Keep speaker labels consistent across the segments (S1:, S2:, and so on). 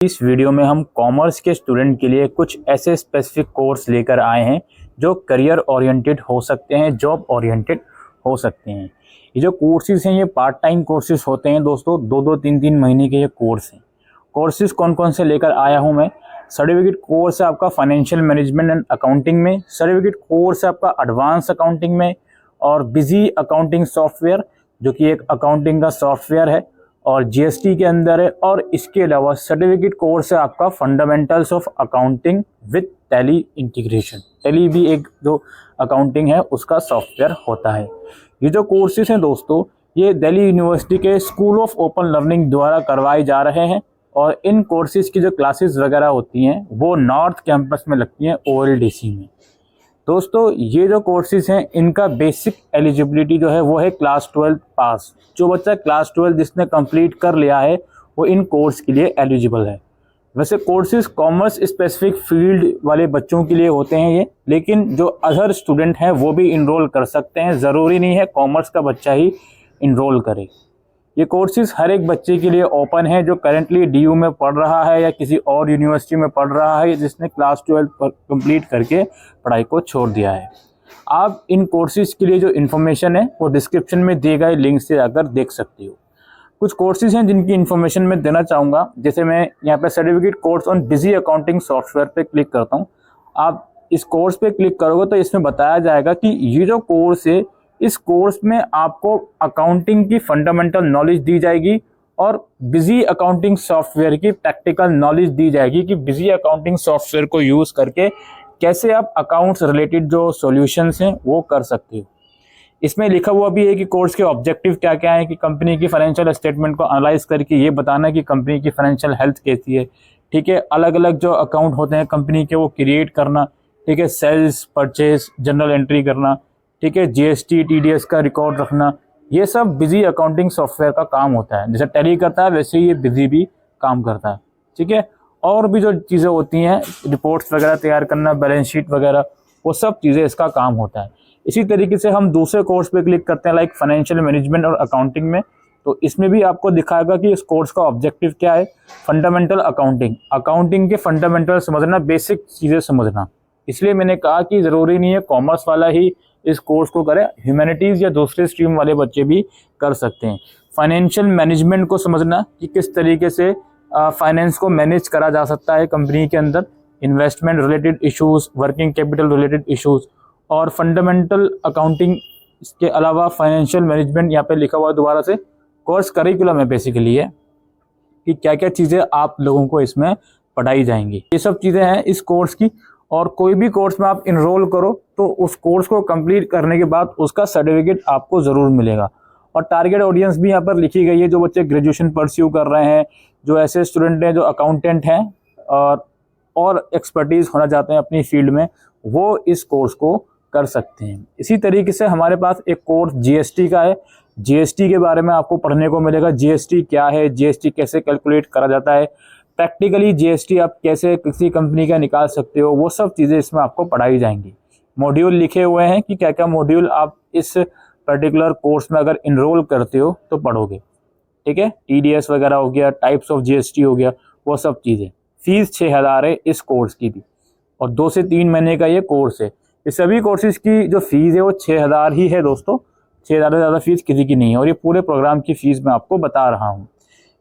S1: इस वीडियो में हम कॉमर्स के स्टूडेंट के लिए कुछ ऐसे स्पेसिफिक कोर्स लेकर आए हैं जो करियर ओरिएंटेड हो सकते हैं, जॉब ओरिएंटेड हो सकते हैं। ये जो कोर्सेज हैं ये पार्ट टाइम कोर्सेज होते हैं दोस्तों, 2-2 3-3 महीने के ये कोर्स हैं। कोर्सेज कौन कौन से लेकर आया हूँ मैं। सर्टिफिकेट कोर्स है आपका फाइनेंशियल मैनेजमेंट एंड अकाउंटिंग में, सर्टिफिकेट कोर्स है आपका एडवांस अकाउंटिंग में और बिजी अकाउंटिंग सॉफ्टवेयर जो कि एक अकाउंटिंग का सॉफ्टवेयर है और जीएसटी के अंदर है। और इसके अलावा सर्टिफिकेट कोर्स है आपका fundamentals of accounting with tally integration. Tally भी एक जो अकाउंटिंग है उसका सॉफ्टवेयर होता है। ये जो कोर्सेज हैं दोस्तों ये दिल्ली यूनिवर्सिटी के स्कूल ऑफ ओपन लर्निंग द्वारा करवाए जा रहे हैं और इन कोर्सेज की जो क्लासेस वगैरह होती हैं वो नॉर्थ कैंपस में लगती हैं OLDC में। दोस्तों ये जो कोर्सेज हैं इनका बेसिक एलिजिबिलिटी जो है वो है क्लास 12 पास। जो बच्चा क्लास 12 जिसने कंप्लीट कर लिया है वो इन कोर्स के लिए एलिजिबल है। वैसे कोर्सेज कॉमर्स स्पेसिफिक फील्ड वाले बच्चों के लिए होते हैं ये, लेकिन जो अदर स्टूडेंट हैं वो भी इनरोल कर सकते हैं। ज़रूरी नहीं है कॉमर्स का बच्चा ही इनरोल करे। ये कोर्सेज हर एक बच्चे के लिए ओपन है जो करेंटली DU में पढ़ रहा है या किसी और यूनिवर्सिटी में पढ़ रहा है जिसने क्लास 12 कंप्लीट करके पढ़ाई को छोड़ दिया है। आप इन कोर्सेज के लिए जो इन्फॉर्मेशन है वो डिस्क्रिप्शन में दिए गए लिंक से जाकर देख सकते हो। कुछ कोर्सेज हैं जिनकी इन्फॉर्मेशन मैं देना चाहूँगा। जैसे मैं यहाँ पे certificate course on busy accounting software पे क्लिक करता हूँ। आप इस कोर्स पे क्लिक करोगे तो इसमें बताया जाएगा कि ये जो कोर्स है इस कोर्स में आपको अकाउंटिंग की फंडामेंटल नॉलेज दी जाएगी और बिजी अकाउंटिंग सॉफ्टवेयर की प्रैक्टिकल नॉलेज दी जाएगी कि बिजी अकाउंटिंग सॉफ्टवेयर को यूज़ करके कैसे आप अकाउंट्स रिलेटेड जो सॉल्यूशंस हैं वो कर सकते हो। इसमें लिखा हुआ भी है कि कोर्स के ऑब्जेक्टिव क्या क्या है कि कंपनी की फाइनेंशियल स्टेटमेंट को एनालाइज करके ये बताना कि कंपनी की फाइनेंशियल हेल्थ कैसी है, ठीक है। अलग अलग जो अकाउंट होते हैं कंपनी के वो क्रिएट करना, ठीक है। सेल्स, परचेज, जनरल एंट्री करना, ठीक है। GST TDS का रिकॉर्ड रखना, ये सब बिजी अकाउंटिंग सॉफ्टवेयर का काम होता है। जैसे टैली करता है वैसे ही ये बिजी भी काम करता है, ठीक है। और भी जो चीज़ें होती हैं रिपोर्ट्स वगैरह तैयार करना, बैलेंस शीट वगैरह, वो सब चीज़ें इसका काम होता है। इसी तरीके से हम दूसरे कोर्स पे क्लिक करते हैं लाइक फाइनेंशियल मैनेजमेंट और अकाउंटिंग में, तो इसमें भी आपको दिखाएगा कि इस कोर्स का ऑब्जेक्टिव क्या है। फंडामेंटल अकाउंटिंग, अकाउंटिंग के फंडामेंटल समझना, बेसिक चीज़ें समझना। इसलिए मैंने कहा कि ज़रूरी नहीं है कॉमर्स वाला ही इस कोर्स को करें, ह्यूमैनिटीज़ या दूसरे स्ट्रीम वाले बच्चे भी कर सकते हैं। फाइनेंशियल मैनेजमेंट को समझना कि किस तरीके से फाइनेंस को मैनेज करा जा सकता है कंपनी के अंदर, investment related issues, working capital related issues और फंडामेंटल अकाउंटिंग। इसके अलावा फाइनेंशियल मैनेजमेंट यहाँ पे लिखा हुआ दोबारा से कोर्स करिकुलम है बेसिकली है कि क्या क्या चीज़ें आप लोगों को इसमें पढ़ाई जाएंगी। ये सब चीज़ें हैं इस कोर्स की। और कोई भी कोर्स में आप इनरोल करो तो उस कोर्स को कंप्लीट करने के बाद उसका सर्टिफिकेट आपको ज़रूर मिलेगा। और टारगेट ऑडियंस भी यहाँ पर लिखी गई है, जो बच्चे ग्रेजुएशन परस्यू कर रहे हैं, जो ऐसे स्टूडेंट हैं जो अकाउंटेंट हैं और एक्सपर्टीज़ होना चाहते हैं अपनी फील्ड में, वो इस कोर्स को कर सकते हैं। इसी तरीके से हमारे पास एक कोर्स GST का है। GST के बारे में आपको पढ़ने को मिलेगा। GST क्या है, GST कैसे कैलकुलेट करा जाता है, प्रैक्टिकली GST आप कैसे किसी कंपनी का निकाल सकते हो, वो सब चीज़ें इसमें आपको पढ़ाई जाएंगी। मॉड्यूल लिखे हुए हैं कि क्या क्या मॉड्यूल आप इस पर्टिकुलर कोर्स में अगर इनरोल करते हो तो पढ़ोगे, ठीक है। TDS वगैरह हो गया, टाइप्स ऑफ GST हो गया, वो सब चीज़ें। फीस 6000 है इस कोर्स की भी और 2 से 3 महीने का ये कोर्स है। ये सभी कोर्सेज की जो फीस है वो 6000 ही है दोस्तों, 6000 से ज़्यादा फीस किसी की नहीं है और ये पूरे प्रोग्राम की फ़ीस मैं आपको बता रहा हूँ।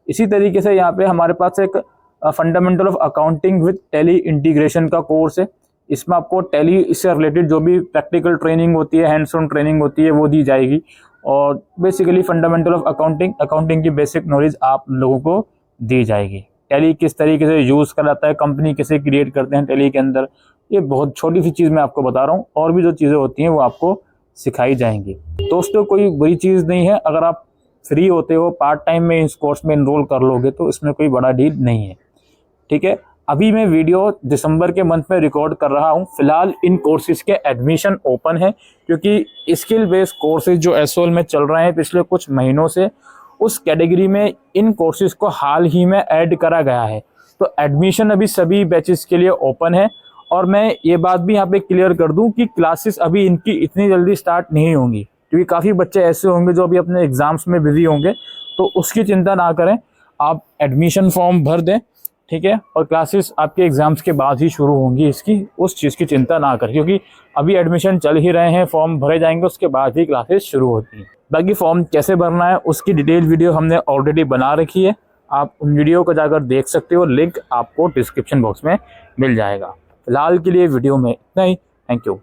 S1: इसी तरीके से यहाँ पे हमारे पास एक fundamental of accounting with tally integration का कोर्स है। इसमें आपको टैली से रिलेटेड जो भी प्रैक्टिकल ट्रेनिंग होती है, हैंड्स ऑन ट्रेनिंग होती है, वो दी जाएगी और बेसिकली फंडामेंटल ऑफ अकाउंटिंग की बेसिक नॉलेज आप लोगों को दी जाएगी। टैली किस तरीके से यूज़ कराता है, कंपनी कैसे क्रिएट करते हैं टैली के अंदर, ये बहुत छोटी सी चीज़ मैं आपको बता रहा हूँ। और भी जो चीज़ें होती हैं वो आपको सिखाई जाएंगी। दोस्तों कोई बुरी चीज़ नहीं है, अगर आप फ्री होते हो पार्ट टाइम में इस कोर्स में इनरोल कर लोगे तो इसमें कोई बड़ा डील नहीं है, ठीक है। अभी मैं वीडियो दिसंबर के मंथ में रिकॉर्ड कर रहा हूँ। फिलहाल इन कोर्सेज के एडमिशन ओपन है क्योंकि स्किल बेस्ड कोर्सेज जो SOL में चल रहे हैं पिछले कुछ महीनों से, उस कैटेगरी में इन कोर्सेज को हाल ही में ऐड करा गया है। तो एडमिशन अभी सभी बैचेस के लिए ओपन है। और मैं ये बात भी यहाँ पे क्लियर कर दूँ कि क्लासेस अभी इनकी इतनी जल्दी स्टार्ट नहीं होंगी क्योंकि काफ़ी बच्चे ऐसे होंगे जो अभी अपने एग्ज़ाम्स में बिजी होंगे, तो उसकी चिंता ना करें। आप एडमिशन फॉर्म भर दें, ठीक है। और क्लासेस आपके एग्ज़ाम्स के बाद ही शुरू होंगी, इसकी उस चीज़ की चिंता ना करें, क्योंकि अभी एडमिशन चल ही रहे हैं, फॉर्म भरे जाएंगे, उसके बाद ही क्लासेस शुरू होती हैं। बाकी फॉर्म कैसे भरना है उसकी डिटेल वीडियो हमने ऑलरेडी बना रखी है, आप उन वीडियो को जाकर देख सकते हो, लिंक आपको डिस्क्रिप्शन बॉक्स में मिल जाएगा। फिलहाल के लिए वीडियो में इतना ही। Thank you.